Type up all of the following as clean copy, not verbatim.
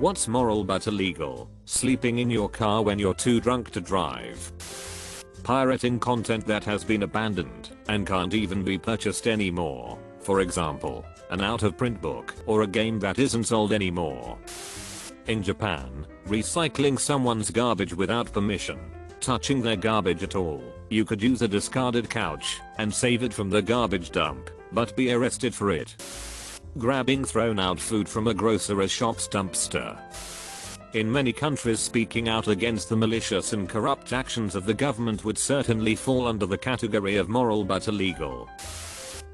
What's moral but illegal? Sleeping in your car when you're too drunk to drive. Pirating content that has been abandoned and can't even be purchased anymore. For example, an out-of-print book or a game that isn't sold anymore. In Japan, recycling someone's garbage without permission. Touching their garbage at all. You could use a discarded couch and save it from the garbage dump, but be arrested for it. Grabbing thrown out food from a grocery shop's dumpster. In many countries, speaking out against the malicious and corrupt actions of the government would certainly fall under the category of moral but illegal.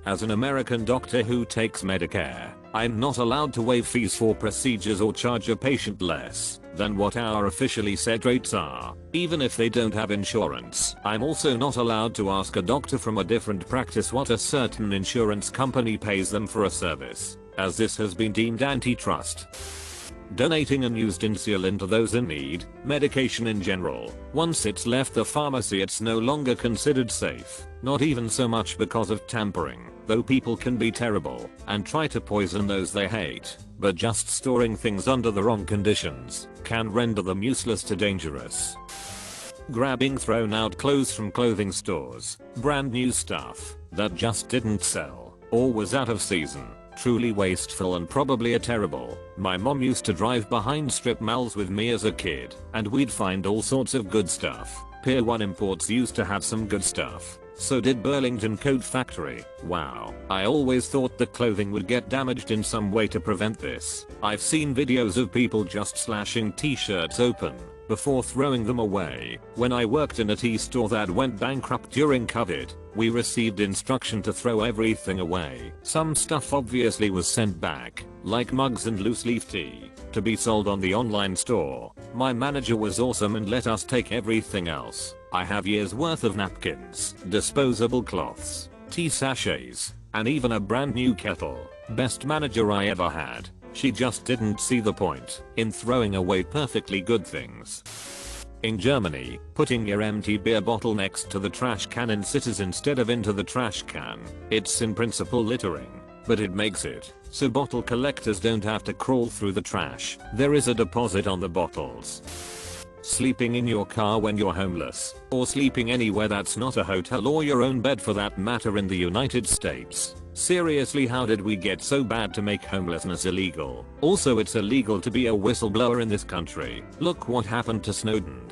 As an American doctor who takes Medicare, I'm not allowed to waive fees for procedures or charge a patient less than what our officially set rates are, even if they don't have insurance. I'm also not allowed to ask a doctor from a different practice what a certain insurance company pays them for a service, as this has been deemed antitrust. Donating unused insulin to those in need, medication in general. Once it's left the pharmacy, it's no longer considered safe, not even so much because of tampering, though people can be terrible and try to poison those they hate, but just storing things under the wrong conditions can render them useless to dangerous. Grabbing thrown out clothes from clothing stores, brand new stuff that just didn't sell or was out of season. Truly wasteful and probably a terrible. My mom used to drive behind strip malls with me as a kid, and we'd find all sorts of good stuff. Pier 1 Imports used to have some good stuff. So did Burlington Coat Factory. Wow. I always thought the clothing would get damaged in some way to prevent this. I've seen videos of people just slashing t-shirts open before throwing them away. When I worked in a tea store that went bankrupt during COVID, we received instruction to throw everything away. Some stuff obviously was sent back, like mugs and loose leaf tea, to be sold on the online store. My manager was awesome and let us take everything else. I have years worth of napkins, disposable cloths, tea sachets, and even a brand new kettle. Best manager I ever had. She just didn't see the point in throwing away perfectly good things. In Germany, putting your empty beer bottle next to the trash can in cities instead of into the trash can. It's in principle littering, but it makes it so bottle collectors don't have to crawl through the trash. There is a deposit on the bottles. Sleeping in your car when you're homeless, or sleeping anywhere that's not a hotel or your own bed for that matter in the United States. Seriously, how did we get so bad to make homelessness illegal? Also, it's illegal to be a whistleblower in this country. Look what happened to Snowden.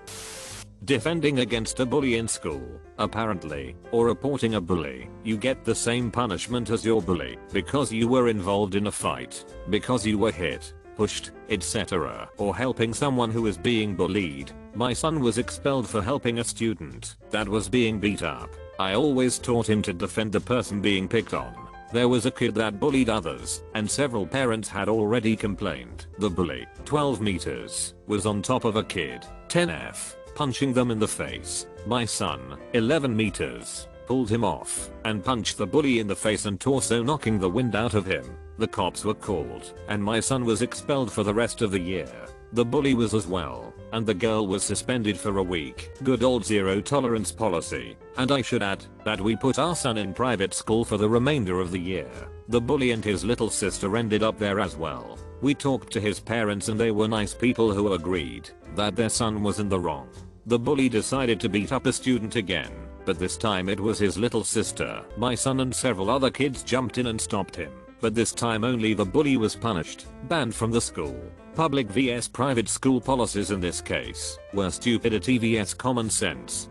Defending against a bully in school, apparently, or reporting a bully, you get the same punishment as your bully because you were involved in a fight, because you were hit, pushed, etc., or helping someone who is being bullied. My son was expelled for helping a student that was being beat up. I always taught him to defend the person being picked on. There was a kid that bullied others, and several parents had already complained. The bully, 12 meters, was on top of a kid, 10F, punching them in the face. My son, 11 meters, pulled him off and punched the bully in the face and torso, knocking the wind out of him. The cops were called, and my son was expelled for the rest of the year. The bully was as well, and the girl was suspended for a week. Good old zero tolerance policy. And I should add that we put our son in private school for the remainder of the year. The bully and his little sister ended up there as well. We talked to his parents and they were nice people who agreed that their son was in the wrong. The bully decided to beat up a student again, but this time it was his little sister. My son and several other kids jumped in and stopped him, but this time only the bully was punished, banned from the school. Public vs private school policies in this case were stupidity vs common sense.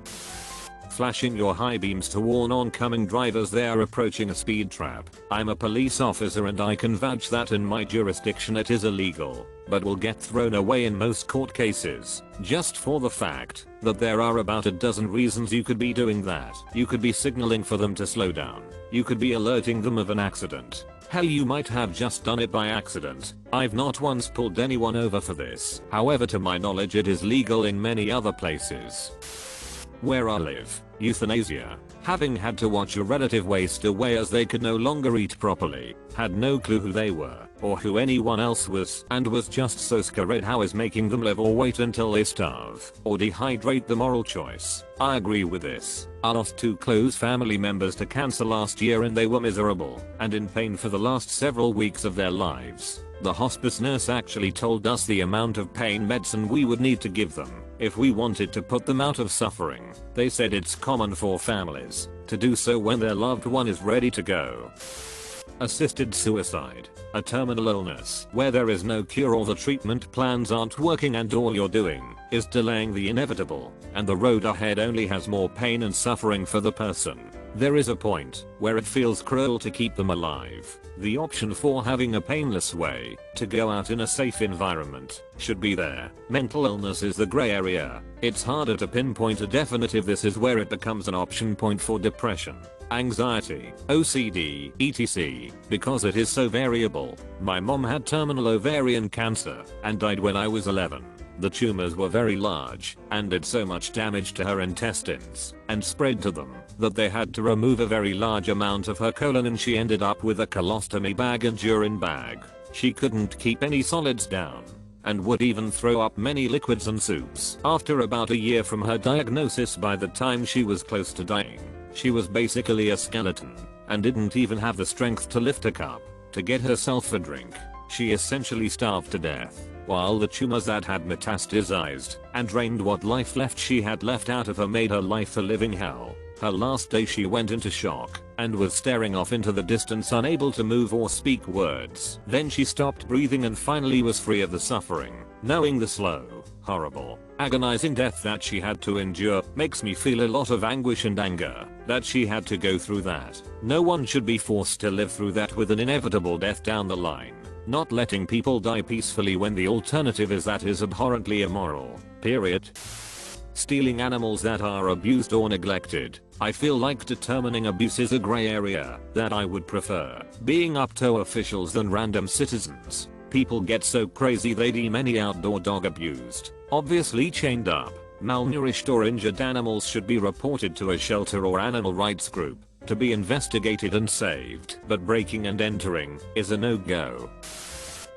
Flashing your high beams to warn oncoming drivers they are approaching a speed trap. I'm a police officer and I can vouch that in my jurisdiction it is illegal, but will get thrown away in most court cases, just for the fact that there are about a dozen reasons you could be doing that. You could be signaling for them to slow down. You could be alerting them of an accident. Hell, you might have just done it by accident. I've not once pulled anyone over for this. However, to my knowledge it is legal in many other places. Where I live, Euthanasia. Having had to watch a relative waste away as they could no longer eat properly, had no clue who they were or who anyone else was, and was just so scared how is making them live or wait until they starve or dehydrate. The moral choice. I agree with this. I lost 2 close family members to cancer last year and they were miserable and in pain for the last several weeks of their lives. The hospice nurse actually told us the amount of pain medicine we would need to give them if we wanted to put them out of suffering. They said it's common for families to do so when their loved one is ready to go. Assisted suicide. A terminal illness where there is no cure or the treatment plans aren't working and all you're doing is delaying the inevitable, and the road ahead only has more pain and suffering for the person. There is a point where it feels cruel to keep them alive. The option for having a painless way to go out in a safe environment should be there. Mental illness is the gray area. It's harder to pinpoint a definitive. This is where it becomes an option point for depression, anxiety, OCD, etc. because it is so variable. My mom had terminal ovarian cancer and died when I was 11. The tumors were very large and did so much damage to her intestines and spread to them that they had to remove a very large amount of her colon and she ended up with a colostomy bag and urine bag. She couldn't keep any solids down and would even throw up many liquids and soups. After about a year from her diagnosis, by the time she was close to dying, she was basically a skeleton and didn't even have the strength to lift a cup to get herself a drink. She essentially starved to death, while the tumors that had metastasized and drained what life left she had left out of her made her life a living hell. Her last day she went into shock and was staring off into the distance, unable to move or speak words. Then she stopped breathing and finally was free of the suffering. Knowing the slow, horrible, agonizing death that she had to endure makes me feel a lot of anguish and anger that she had to go through that. No one should be forced to live through that with an inevitable death down the line. Not letting people die peacefully when the alternative is that is abhorrently immoral. Period. Stealing animals that are abused or neglected. I feel like determining abuse is a gray area that I would prefer being up to officials than random citizens. People get so crazy they deem any outdoor dog abused, obviously chained up, malnourished or injured animals should be reported to a shelter or animal rights group to be investigated and saved. But breaking and entering is a no-go.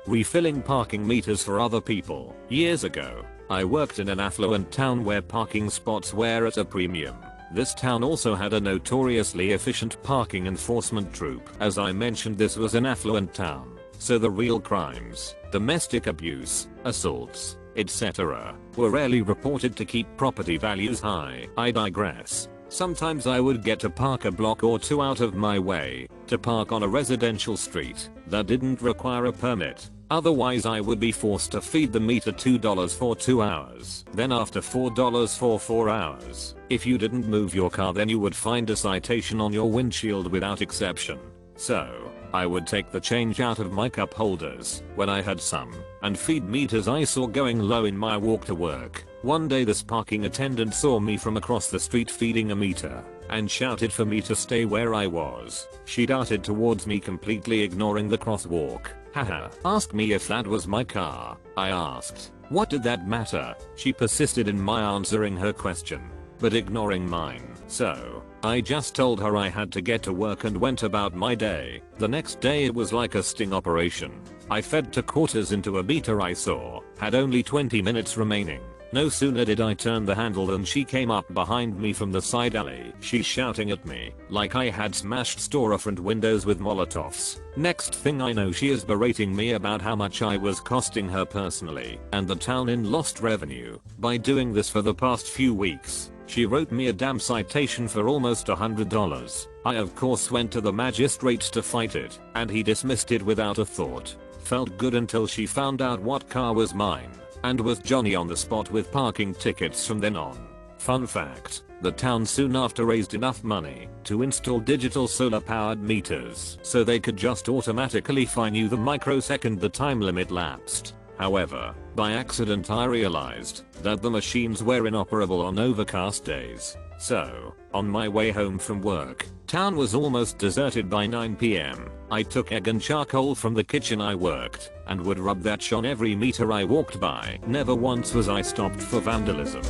Refilling parking meters for other people. Years ago, I worked in an affluent town where parking spots were at a premium. This town also had a notoriously efficient parking enforcement troop. As I mentioned, this was an affluent town, so the real crimes, domestic abuse, assaults, etc., were rarely reported to keep property values high. I digress. Sometimes I would get to park a block or 2 out of my way to park on a residential street that didn't require a permit. Otherwise I would be forced to feed the meter $2 for 2 hours. Then after $4 for 4 hours. If you didn't move your car, then you would find a citation on your windshield without exception. So, I would take the change out of my cup holders when I had some and feed meters I saw going low in my walk to work. One day this parking attendant saw me from across the street feeding a meter and shouted for me to stay where I was. She darted towards me, completely ignoring the crosswalk. Haha. Asked me if that was my car. I asked, what did that matter? She persisted in my answering her question, but ignoring mine. So, I just told her I had to get to work and went about my day. The next day it was like a sting operation. I fed 2/4 into a meter I saw had only 20 minutes remaining. No sooner did I turn the handle than she came up behind me from the side alley. She's shouting at me like I had smashed storefront windows with Molotovs. Next thing I know, she is berating me about how much I was costing her personally and the town in lost revenue by doing this for the past few weeks. She wrote me a damn citation for almost $100. I of course went to the magistrate to fight it, and he dismissed it without a thought. Felt good until she found out what car was mine and was Johnny on the spot with parking tickets from then on. Fun fact, the town soon after raised enough money to install digital solar powered meters so they could just automatically fine you the microsecond the time limit lapsed. However, by accident I realized that the machines were inoperable on overcast days. So, on my way home from work, town was almost deserted by 9 PM. I took egg and charcoal from the kitchen I worked and would rub that on every meter I walked by. Never once was I stopped for vandalism.